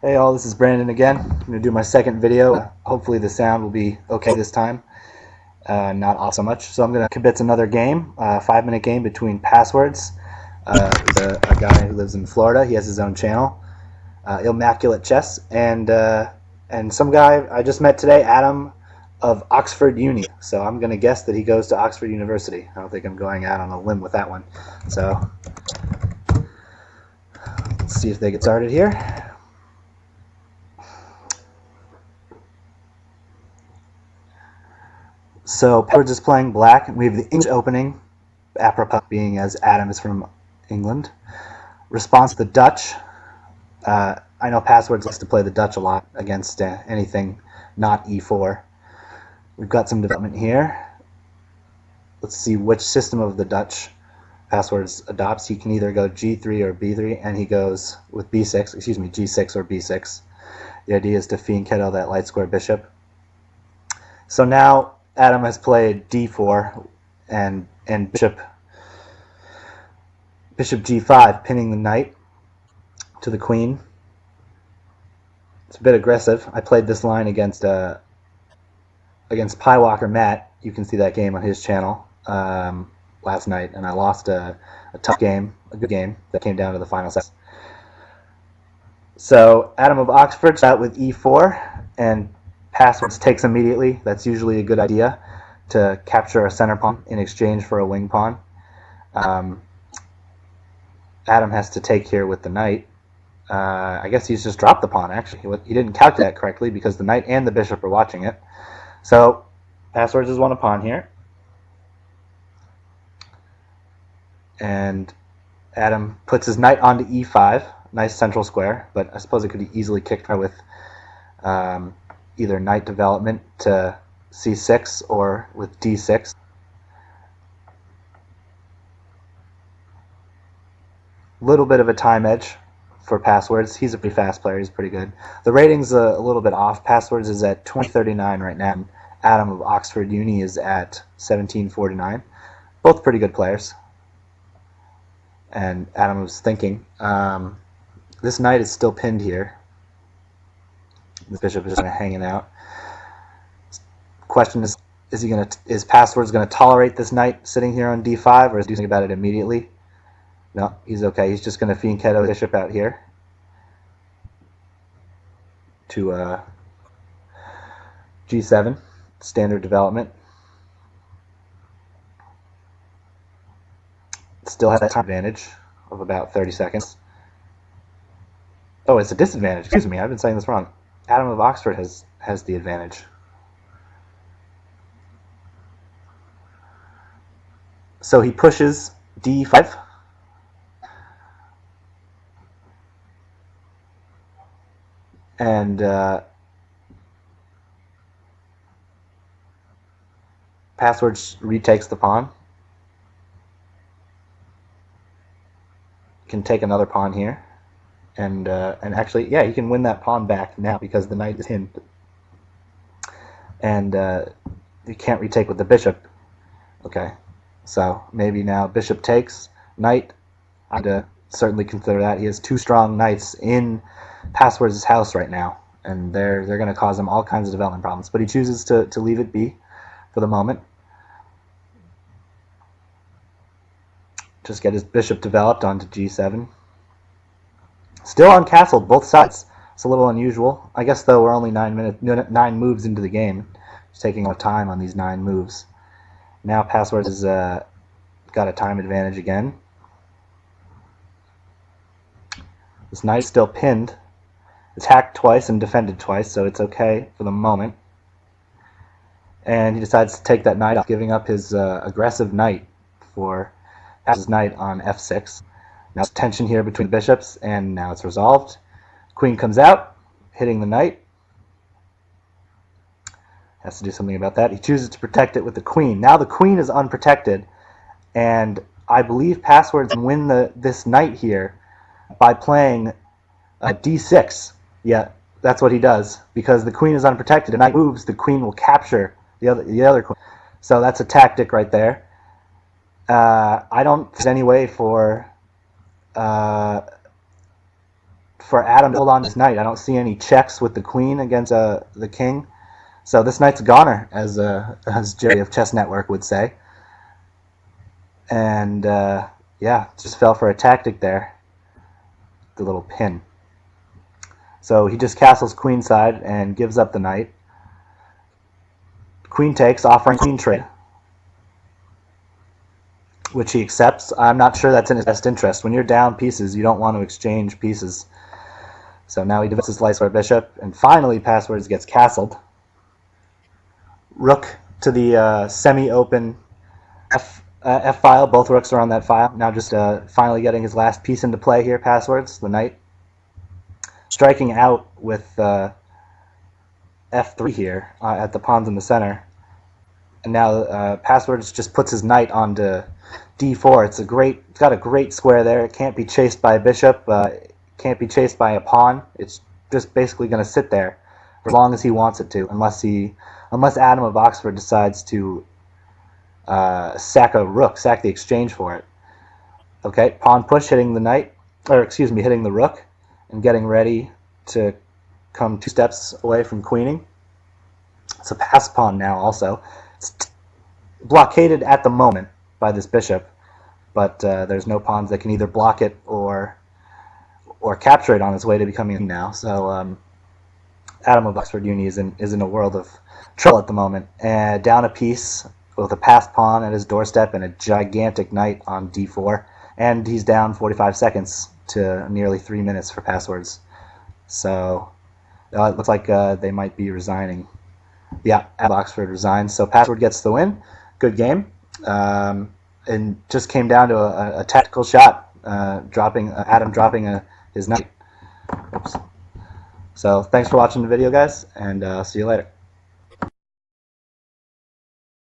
Hey all, this is Brandon again. I'm going to do my second video. Hopefully the sound will be okay this time. Not off so much. So I'm going to kibitz another game, a 5-minute game between Passwurdz. A guy who lives in Florida. He has his own channel, Immaculate Chess, and some guy I just met today, Adam of Oxford Uni. So I'm going to guess that he goes to Oxford University. I don't think I'm going out on a limb with that one. So let's see if they get started here. So Passwurdz is playing black. We have the English opening, apropos being as Adam is from England. Response to the Dutch. I know Passwurdz likes to play the Dutch a lot against anything not e4. We've got some development here. Let's see which system of the Dutch Passwurdz adopts. He can either go g3 or b3, and he goes with b6, excuse me, g6 or b6. The idea is to fianchetto that light square bishop. So now Adam has played d4 and bishop g5, pinning the knight to the queen. It's a bit aggressive. I played this line against Pie Walker Matt. You can see that game on his channel last night, and I lost a tough game, a good game that came down to the final set. So Adam of Oxford starts out with e4, and Passwurdz takes immediately. That's usually a good idea to capture a center pawn in exchange for a wing pawn. Adam has to take here with the knight. I guess he's just dropped the pawn, actually. He didn't calculate that correctly because the knight and the bishop are watching it. So Passwurdz has won a pawn here. And Adam puts his knight onto e5. Nice central square, but I suppose it could be easily kicked with either knight development to c6 or with d6. Little bit of a time edge for Passwurdz. He's a pretty fast player. He's pretty good. The rating's a little bit off. Passwurdz is at 2039 right now, and Adam of Oxford Uni is at 1749. Both pretty good players. And Adam was thinking, this knight is still pinned here. The bishop is just hanging out. Question is Passwurdz going to tolerate this knight sitting here on d5, or is he doing about it immediately? No, he's okay. He's just going to fianchetto the bishop out here to g7, standard development. Still has that time advantage of about 30 seconds. Oh, it's a disadvantage. Excuse me, I've been saying this wrong. Adam of Oxford has the advantage. So he pushes d5. And Passwurdz retakes the pawn. Can take another pawn here. And actually, yeah, he can win that pawn back now because the knight is pinned. And you can't retake with the bishop. Okay, so maybe now bishop takes, knight. I'd certainly consider that. He has two strong knights in Passwurdz' house right now, and they're going to cause him all kinds of development problems. But he chooses to leave it be for the moment. Just get his bishop developed onto g7. Still uncastled, both sides. It's a little unusual. I guess, though, we're only 9 moves into the game. It's taking a lot of time on these 9 moves. Now Passwurdz has got a time advantage again. This knight's still pinned. Attacked twice and defended twice, so it's okay for the moment. And he decides to take that knight off, giving up his aggressive knight for Passwurdz's knight on f6. Now there's tension here between bishops, and now it's resolved. Queen comes out, hitting the knight. Has to do something about that. He chooses to protect it with the queen. Now the queen is unprotected, and I believe Passwurdz can win this knight here by playing d6. Yeah, that's what he does, because the queen is unprotected. If the knight moves, the queen will capture the other queen. So that's a tactic right there. I don't see any way for for Adam to hold on to his knight. I don't see any checks with the queen against the king. So this knight's a goner, as Jerry of Chess Network would say. And yeah, just fell for a tactic there. The little pin. So he just castles queenside and gives up the knight. Queen takes, offering queen trade, which he accepts. I'm not sure that's in his best interest. When you're down pieces, you don't want to exchange pieces. So now he divides his slice for a bishop, and finally Passwurdz gets castled. Rook to the semi-open F file. Both rooks are on that file. Now just finally getting his last piece into play here, Passwurdz, the knight. Striking out with F3 here at the pawns in the center. And now Passwurdz just puts his knight onto D4. It's got a great square there. It can't be chased by a bishop. It can't be chased by a pawn. It's just basically going to sit there for as long as he wants it to, unless Adam of Oxford decides to sack a rook, sack the exchange for it. Okay, pawn push, hitting the knight, or excuse me, hitting the rook, and getting ready to come 2 steps away from queening. It's a pass pawn now also. It's blockaded at the moment by this bishop, but there's no pawns that can either block it or capture it on its way to becoming now. So Adamofoxforduni is in a world of trouble at the moment. And down a piece with a passed pawn at his doorstep and a gigantic knight on D4, and he's down 45 seconds to nearly 3 minutes for Passwurdz. So it looks like they might be resigning. Yeah, Oxford resigns. So Passwurdz gets the win. Good game. And just came down to a tactical shot, Adam dropping his knight. Oops. So thanks for watching the video, guys, and see you later.